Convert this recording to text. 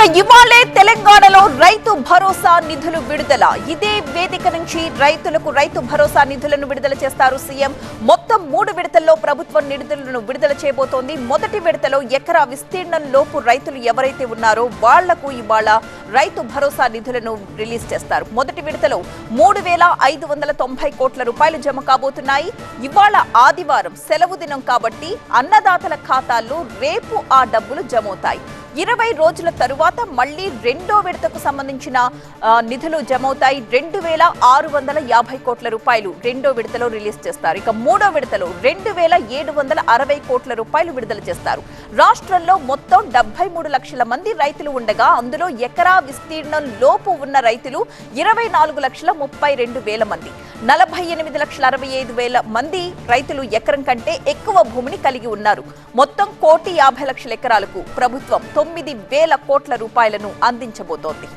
ఇవాళే తెలంగాణలో రైతు భరోసా నిధులు విడుదల. ఇదే వేదిక నుంచి రైతులకు రైతు భరోసా నిధులను విడుదల చేస్తారు సీఎం. మొత్తం 3 విడతల్లో ప్రభుత్వం నిధులను విడుదల చేయబోతోంది. మొదటి విడతలో ఎకరా విస్తీర్ణం లోపు రైతులు ఎవరైతే ఉన్నారో వాళ్లకు ఇవాళ రైతు భరోసా నిధులను రిలీజ్ చేస్తారు. మొదటి విడతలో 3,590 కోట్ల రూపాయలు జమ కాబోతున్నాయి. ఇవాళ ఆదివారం సెలవు దినం కాబట్టి అన్నదాతల ఖాతాల్లో రేపు ఆ డబ్బులు జమవుతాయి. 20 రోజుల తరువాత మళ్లీ రెండో విడతకు సంబంధించిన నిధులు జమవుతాయి. 2,650 కోట్ల రూపాయలు రెండో విడతలో రిలీజ్ చేస్తారు. ఇక మూడో విడతలో 2,760 కోట్ల రూపాయలు విడుదల చేస్తారు. రాష్ట్రంలో మొత్తం 73 లక్షల మంది రైతులు ఉండగా అందులో ఎకరా విస్తీర్ణం లోపు ఉన్న రైతులు 24,32,000 మంది. 48,65,000 మంది రైతులు ఎకరం కంటే ఎక్కువ భూమిని కలిగి ఉన్నారు. మొత్తం 1,50,00,000 ఎకరాలకు ప్రభుత్వం 9,000 కోట్ల రూపాయలను అందించబోతోంది.